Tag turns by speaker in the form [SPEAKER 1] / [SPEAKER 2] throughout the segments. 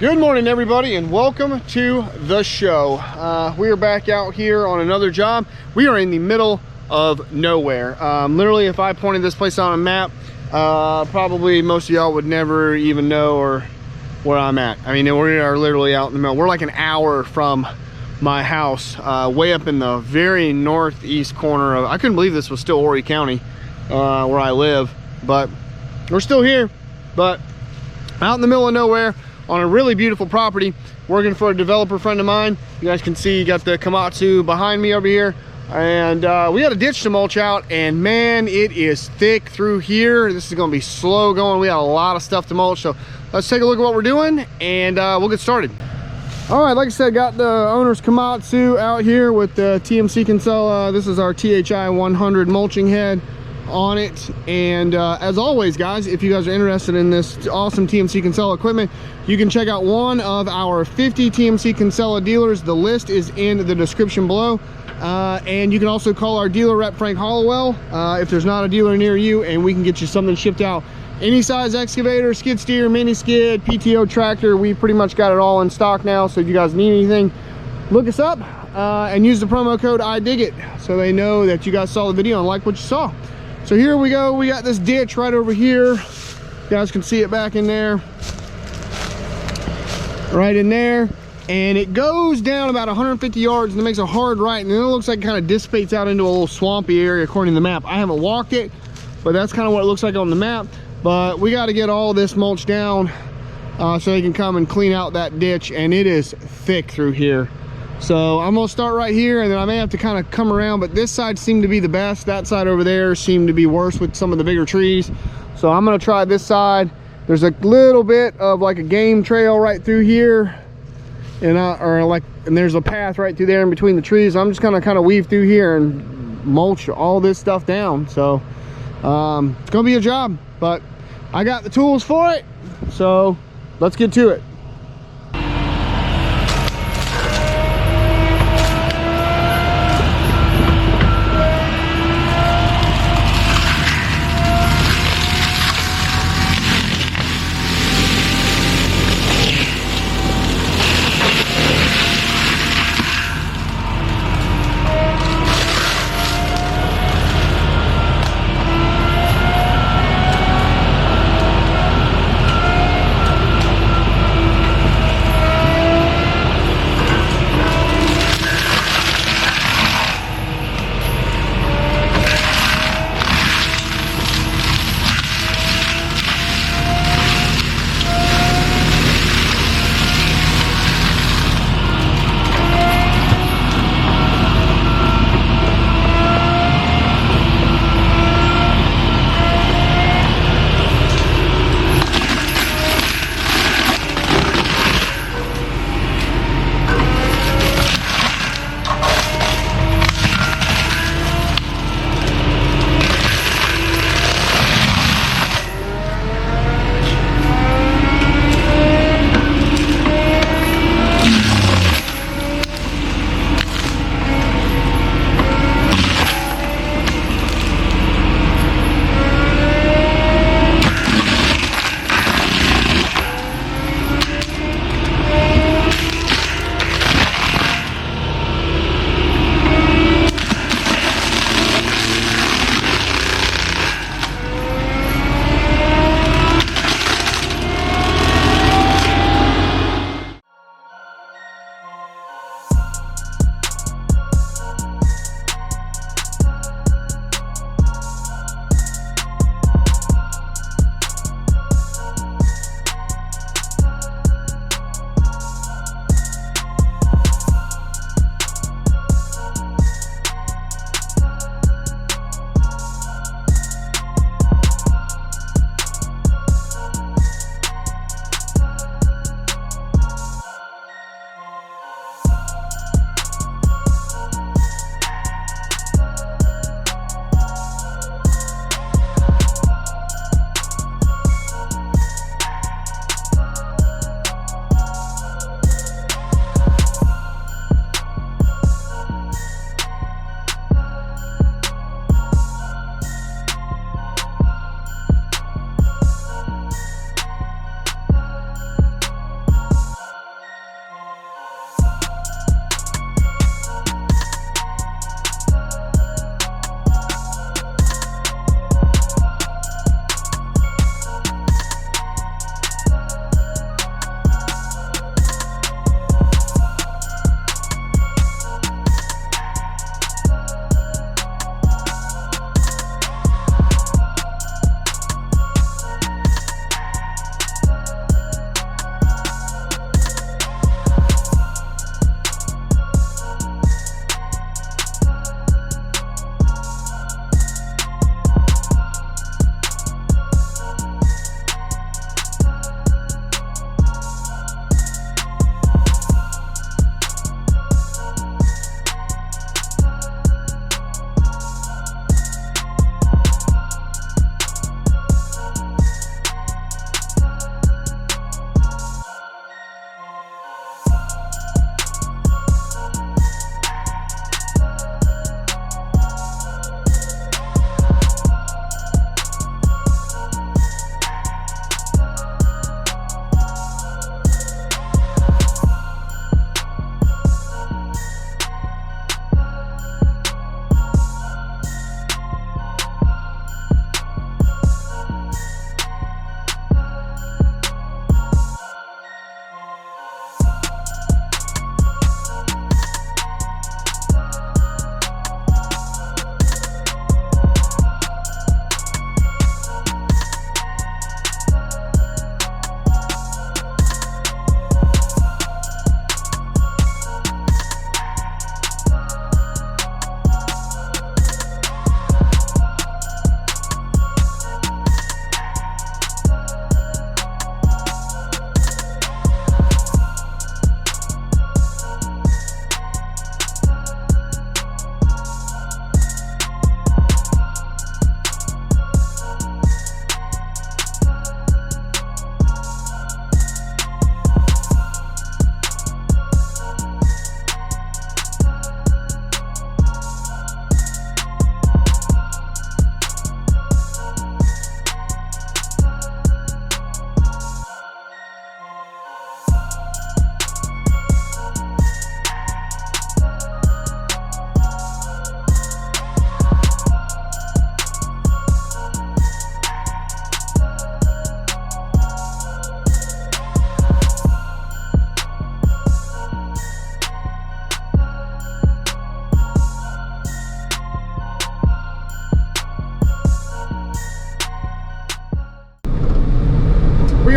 [SPEAKER 1] Good morning, everybody, and welcome to the show. We are back out here on another job. We are in the middle of nowhere. Literally, if I pointed this place on a map, probably most of y'all would never even know or where I'm at. I mean, we are literally out in the middle. We're like an hour from my house, way up in the very northeast corner of, I couldn't believe this was still Horry County, where I live, but we're still here, but out in the middle of nowhere on a really beautiful property, working for a developer friend of mine. You guys can see, you got the Komatsu behind me over here, and we got a ditch to mulch out, and man, it is thick through here. This is going to be slow going. We got a lot of stuff to mulch, so let's take a look at what we're doing, and we'll get started. All right, like I said, got the owner's Komatsu out here with the TMC Cancela. This is our THI 100 mulching head on it, and as always, guys, if you guys are interested in this awesome TMC Cancela equipment, you can check out one of our 50 TMC Cancela dealers. The list is in the description below, and you can also call our dealer rep, Frank Hollowell, if there's not a dealer near you, and we can get you something shipped out. Any size excavator, skid steer, mini skid, PTO tractor, we pretty much got it all in stock now. So if you guys need anything, look us up and use the promo code IDIGIT so they know that you guys saw the video and like what you saw. So here we go. We got this ditch right over here. You guys can see it back in there, right in there, and it goes down about 150 yards and it makes a hard right, and then it looks like it kind of dissipates out into a little swampy area according to the map. I haven't walked it, but that's kind of what it looks like on the map. But we got to get all this mulch down so they can come and clean out that ditch, and it is thick through here. So I'm gonna start right here, and then I may have to kind of come around, but this side seemed to be the best. That side over there seemed to be worse with some of the bigger trees. So I'm gonna try this side. There's a little bit of like a game trail right through here, and and there's a path right through there in between the trees. I'm just gonna kind of weave through here and mulch all this stuff down. So it's gonna be a job, but I got the tools for it. So let's get to it.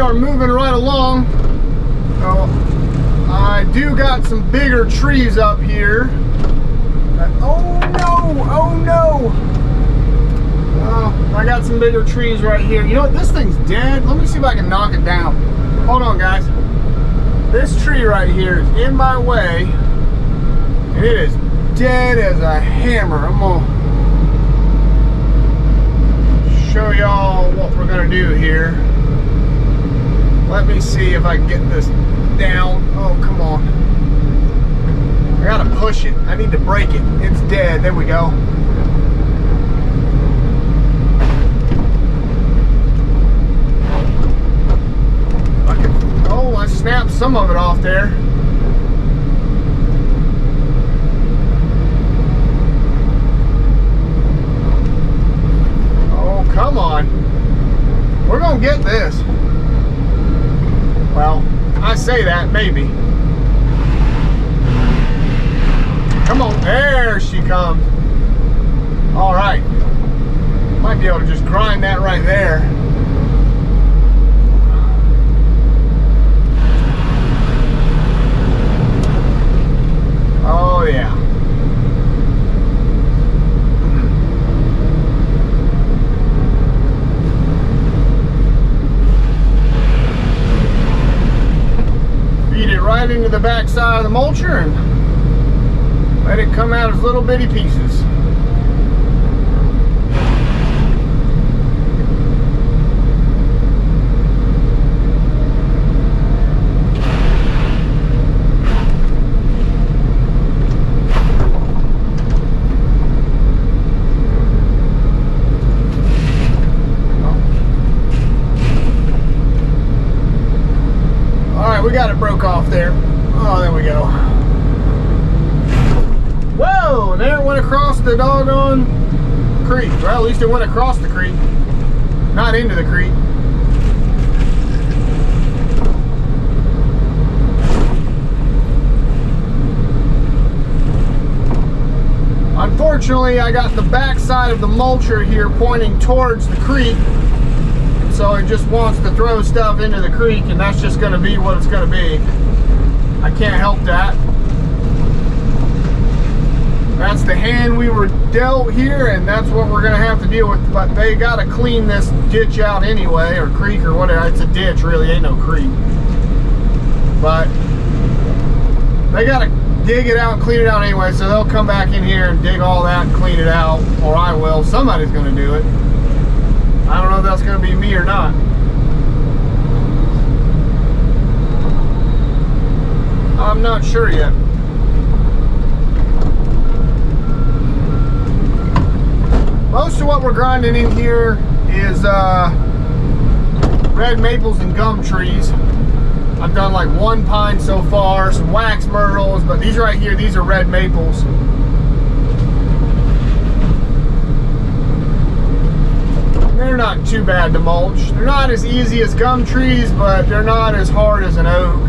[SPEAKER 1] are moving right along. So I do got some bigger trees up here. Oh no, oh no. I got some bigger trees right here. You know what, this thing's dead. Let me see if I can knock it down. Hold on, guys. This tree right here is in my way, and it is dead as a hammer. I'm gonna show y'all what we're gonna do here. Let me see if I can get this down. Oh, come on. I gotta push it. I need to break it. It's dead. There we go. I snapped some of it off there. Oh, come on. We're gonna get this. Well, I say that, maybe. Come on, there she comes. All right. Might be able to just grind that right there. Oh yeah. Feed it right into the back side of the mulcher and let it come out as little bitty pieces. We got it broke off there. Oh, there we go. Whoa, and there it went across the doggone creek. Well, at least it went across the creek, not into the creek. Unfortunately, I got the back side of the mulcher here pointing towards the creek. So it just wants to throw stuff into the creek, and that's just going to be what it's going to be. I can't help that. That's the hand we were dealt here, and that's what we're going to have to deal with. But they got to clean this ditch out anyway, or creek, or whatever. It's a ditch, really, ain't no creek. But they got to dig it out and clean it out anyway, so they'll come back in here and dig all that and clean it out, or I will. Somebody's going to do it. I don't know if that's going to be me or not. I'm not sure yet. Most of what we're grinding in here is red maples and gum trees. I've done like one pine so far, some wax myrtles, but these right here, these are red maples. They're not too bad to mulch. They're not as easy as gum trees, but they're not as hard as an oak.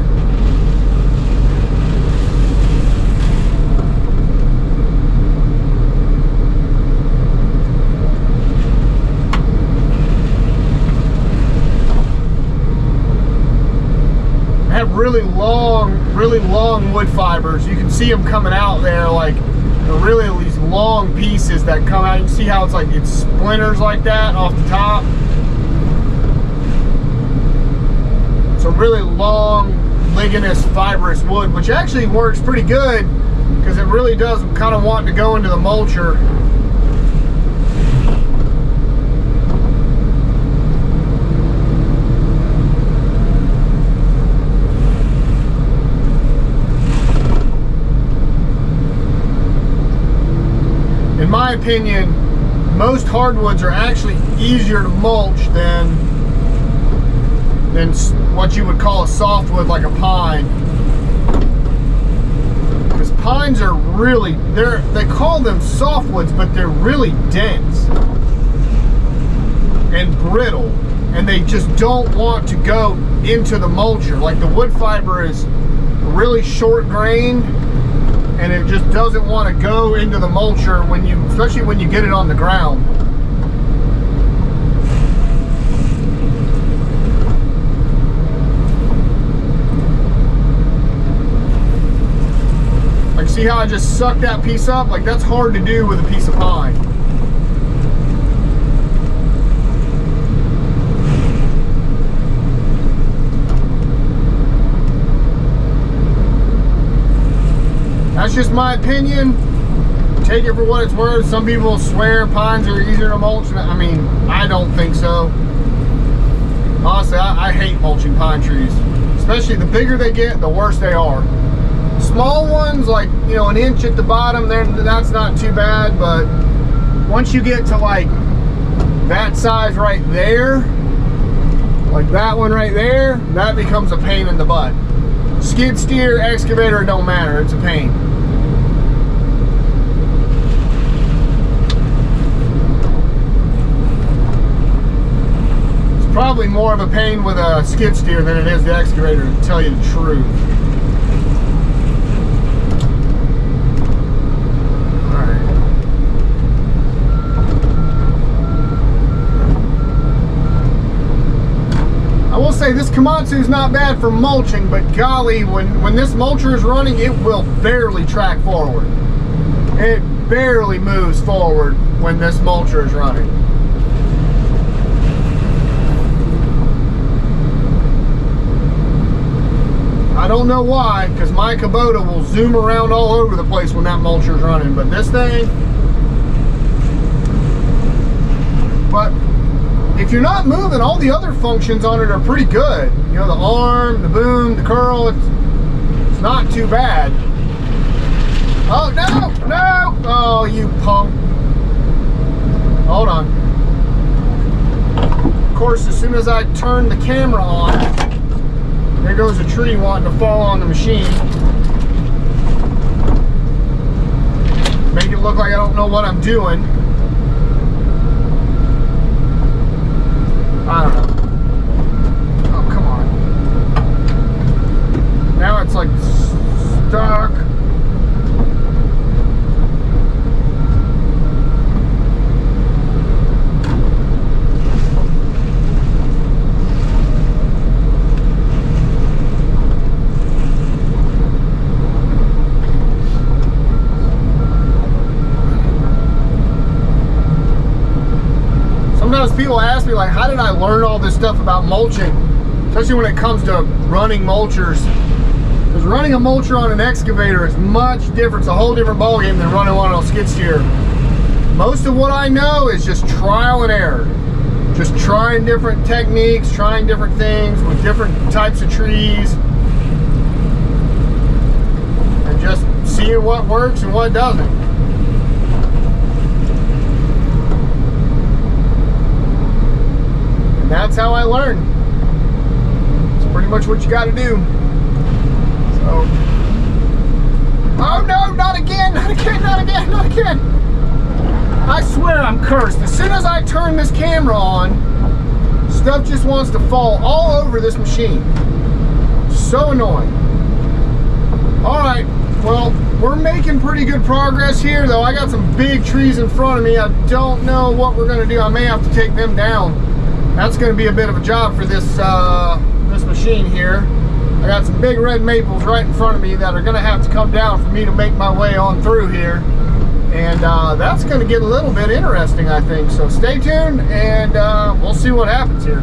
[SPEAKER 1] They have really long wood fibers. You can see them coming out there, like really these long pieces that come out. You can see how it's like it splinters like that off the top. It's a really long ligneous fibrous wood, which actually works pretty good because it really does kind of want to go into the mulcher. In my opinion, most hardwoods are actually easier to mulch than what you would call a softwood, like a pine. Because pines are really, they call them softwoods, but they're really dense and brittle, and they just don't want to go into the mulcher. Like the wood fiber is really short grained, and it just doesn't want to go into the mulcher especially when you get it on the ground. See how I just sucked that piece up? Like, that's hard to do with a piece of pine. That's just my opinion. Take it for what it's worth. Some people swear pines are easier to mulch. I mean, I don't think so. Honestly, I hate mulching pine trees. Especially the bigger they get, the worse they are. Small ones, like, you know, an inch at the bottom, that's not too bad. But once you get to like that size right there, like that one right there, that becomes a pain in the butt. Skid steer, excavator, it don't matter, it's a pain. It's probably more of a pain with a skid steer than it is the excavator, to tell you the truth. I will say this Komatsu is not bad for mulching, but golly, when this mulcher is running, it will barely track forward. It barely moves forward when this mulcher is running. I don't know why, because my Kubota will zoom around all over the place when that mulcher is running, but this thing, but if you're not moving, all the other functions on it are pretty good. You know, the arm, the boom, the curl, it's not too bad. Oh, no, no! Oh, you punk. Hold on. Of course, as soon as I turn the camera on, there goes a tree wanting to fall on the machine. Make it look like I don't know what I'm doing. I don't know. Oh, come on. Now it's like stuck. Sometimes people ask me, like, how did I learn all this stuff about mulching? Especially when it comes to running mulchers. Because running a mulcher on an excavator is much different. It's a whole different ballgame than running one on a skid steer. Most of what I know is just trial and error. Just trying different techniques, trying different things with different types of trees. And just seeing what works and what doesn't. That's how I learn. It's pretty much what you got to do. So, oh no, not again, not again, not again, not again. I swear I'm cursed. As soon as I turn this camera on, stuff just wants to fall all over this machine. So annoying. All right, well, we're making pretty good progress here, though. I got some big trees in front of me. I don't know what we're going to do. I may have to take them down. That's going to be a bit of a job for this this machine here. I got some big red maples right in front of me that are going to have to come down for me to make my way on through here. And that's going to get a little bit interesting, I think. So stay tuned, and we'll see what happens here.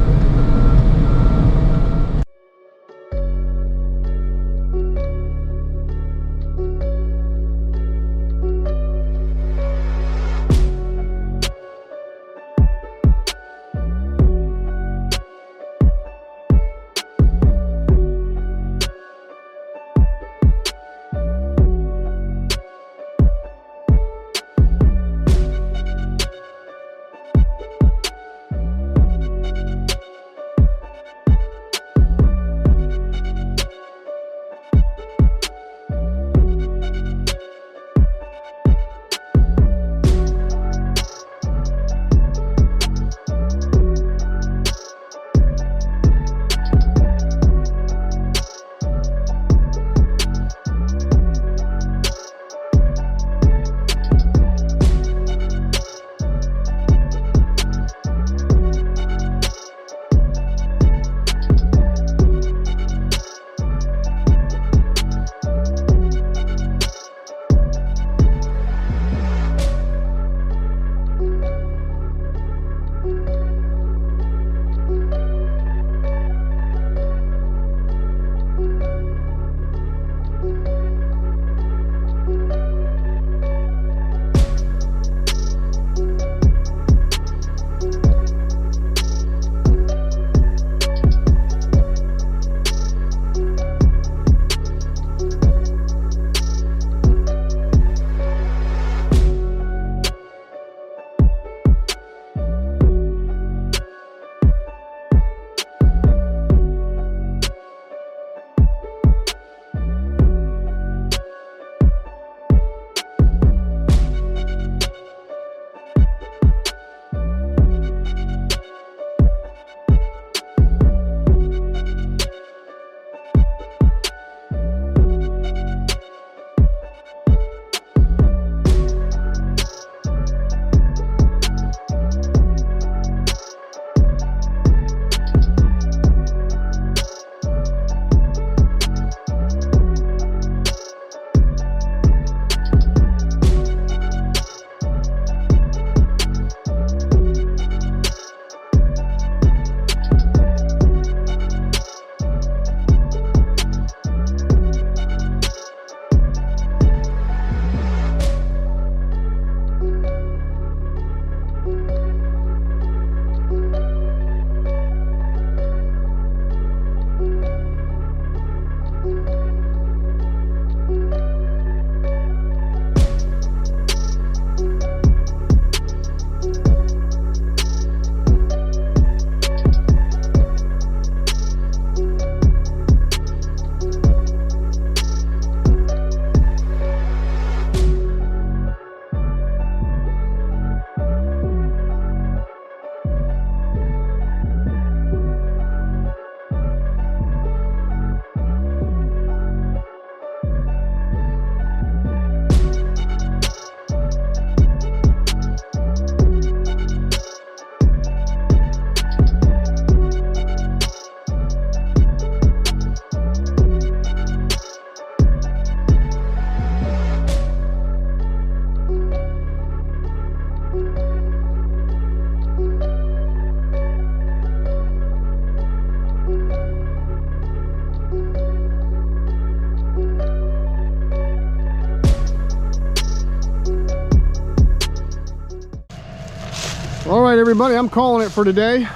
[SPEAKER 1] All right, everybody, I'm calling it for today.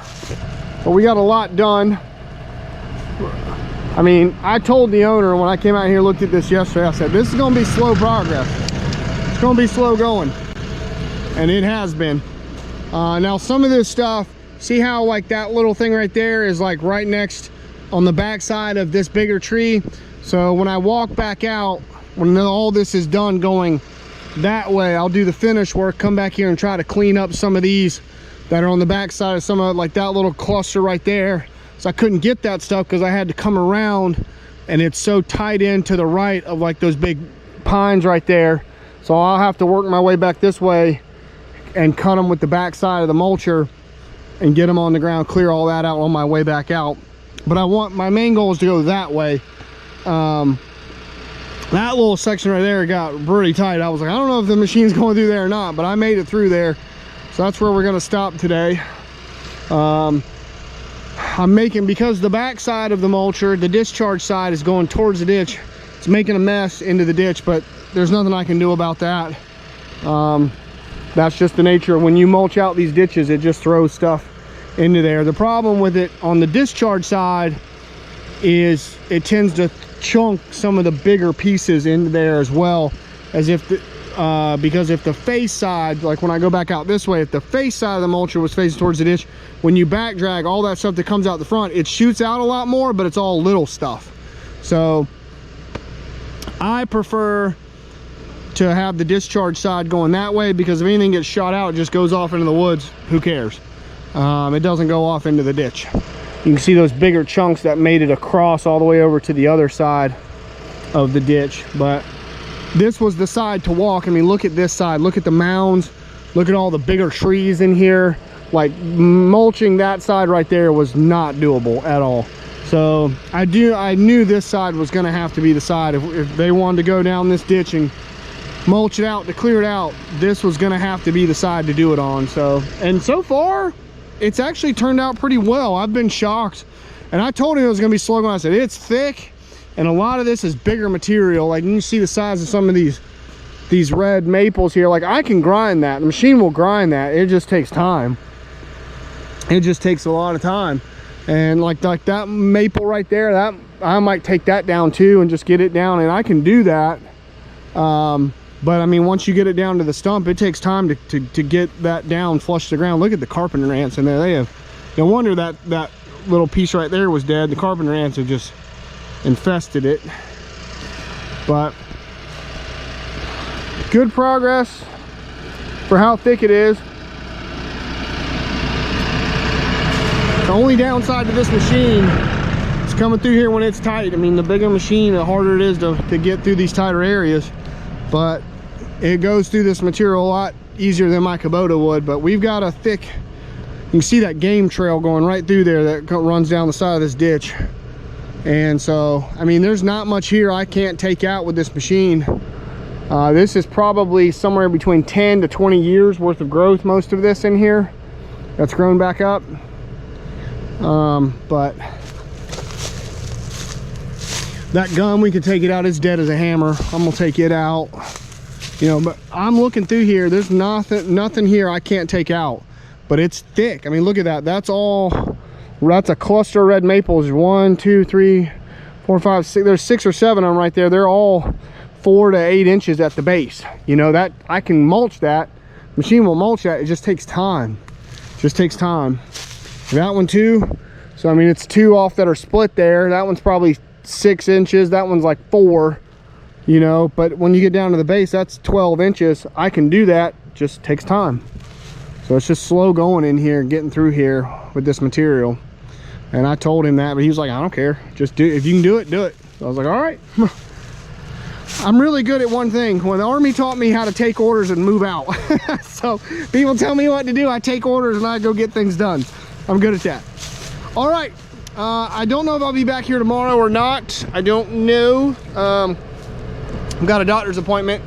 [SPEAKER 1] But we got a lot done. I mean, I told the owner when I came out here and looked at this yesterday, I said, this is gonna be slow progress. It's gonna be slow going. And it has been. Now some of this stuff, see how like that little thing right there is like right next on the back side of this bigger tree. So when I walk back out, when all this is done going that way, I'll do the finish work, come back here and try to clean up some of these that are on the back side of some of like that little cluster right there. So I couldn't get that stuff because I had to come around, and it's so tight in to the right of like those big pines right there. So I'll have to work my way back this way and cut them with the back side of the mulcher and get them on the ground, clear all that out on my way back out. But my main goal is to go that way. That little section right there got pretty tight. I was like, I don't know if the machine's going through there or not, but I made it through there. So that's where we're gonna stop today. I'm making, because the back side of the mulcher, the discharge side is going towards the ditch. It's making a mess into the ditch, but there's nothing I can do about that. That's just the nature of when you mulch out these ditches, it just throws stuff into there. The problem with it on the discharge side is it tends to chunk some of the bigger pieces into there as well, as if because if the face side, like when I go back out this way, if the face side of the mulcher was facing towards the ditch, when you back drag all that stuff that comes out the front, it shoots out a lot more, but it's all little stuff. So I prefer to have the discharge side going that way, because if anything gets shot out, it just goes off into the woods. Who cares? It doesn't go off into the ditch. You can see those bigger chunks that made it across all the way over to the other side of the ditch. But this was the side to walk. I mean, look at this side, look at the mounds, look at all the bigger trees in here. Like mulching that side right there was not doable at all. So I knew this side was going to have to be the side. If they wanted to go down this ditch and mulch it out to clear it out, this was going to have to be the side to do it on. So, and so far it's actually turned out pretty well. I've been shocked, and I told him it was going to be slow going. I said it's thick, and a lot of this is bigger material. Like you can see the size of some of these red maples here. Like I can grind that, the machine will grind that. It just takes time. It just takes a lot of time. And like that maple right there, that I might take that down too and just get it down, and I can do that. But I mean, once you get it down to the stump, it takes time to get that down flush to the ground. Look at the carpenter ants in there. They have, no wonder that little piece right there was dead. The carpenter ants have just infested it. But good progress for how thick it is. The only downside to this machine is coming through here when it's tight. I mean, the bigger machine, the harder it is to get through these tighter areas. But it goes through this material a lot easier than my Kubota would. But we've got a thick, you can see that game trail going right through there that runs down the side of this ditch. And so, I mean, there's not much here I can't take out with this machine. This is probably somewhere between 10 to 20 years worth of growth, most of this in here that's grown back up. But that gun, we could take it out. It's dead as a hammer. I'm gonna take it out, you know. But I'm looking through here, there's nothing here I can't take out, but it's thick. I mean, look at that. That's a cluster of red maples. 1, 2, 3, 4, 5, 6. There's 6 or 7 of them right there. They're all 4 to 8 inches at the base. You know, that I can mulch that. Machine will mulch that. It just takes time. It just takes time. That one too. So I mean, it's 2 off that are split there. That one's probably 6 inches. That one's like 4, you know. But when you get down to the base, that's 12 inches. I can do that. Just takes time. So it's just slow going in here, getting through here with this material. And I told him that, but he was like, I don't care. Just do it. If you can do it, do it. So I was like, all right. I'm really good at one thing. When the Army taught me how to take orders and move out. So people tell me what to do, I take orders and I go get things done. I'm good at that. All right. I don't know if I'll be back here tomorrow or not. I don't know. I've got a doctor's appointment,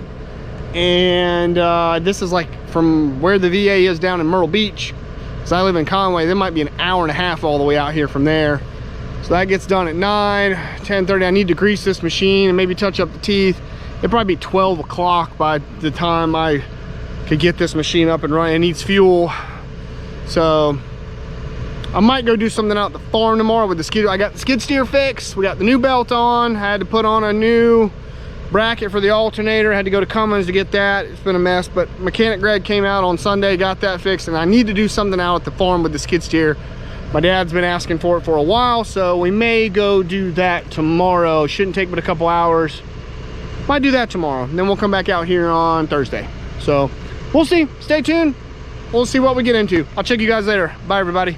[SPEAKER 1] and this is like from where the VA is down in Myrtle Beach. So I live in Conway. There might be an hour and a half all the way out here from there. So that gets done at 9, 10:30. I need to grease this machine and maybe touch up the teeth. It'd probably be 12 o'clock by the time I could get this machine up and running. It needs fuel. So I might go do something out at the farm tomorrow with the skid. I got the skid steer fixed. We got the new belt on. Had to put on a new bracket for the alternator. Had to go to Cummins to get that. It's been a mess, but mechanic Greg came out on Sunday, got that fixed, and I need to do something out at the farm with the skid steer. My dad's been asking for it for a while, so we may go do that tomorrow. Shouldn't take but a couple hours. Might do that tomorrow, and then we'll come back out here on Thursday. So we'll see. Stay tuned. We'll see what we get into. I'll check you guys later. Bye, everybody.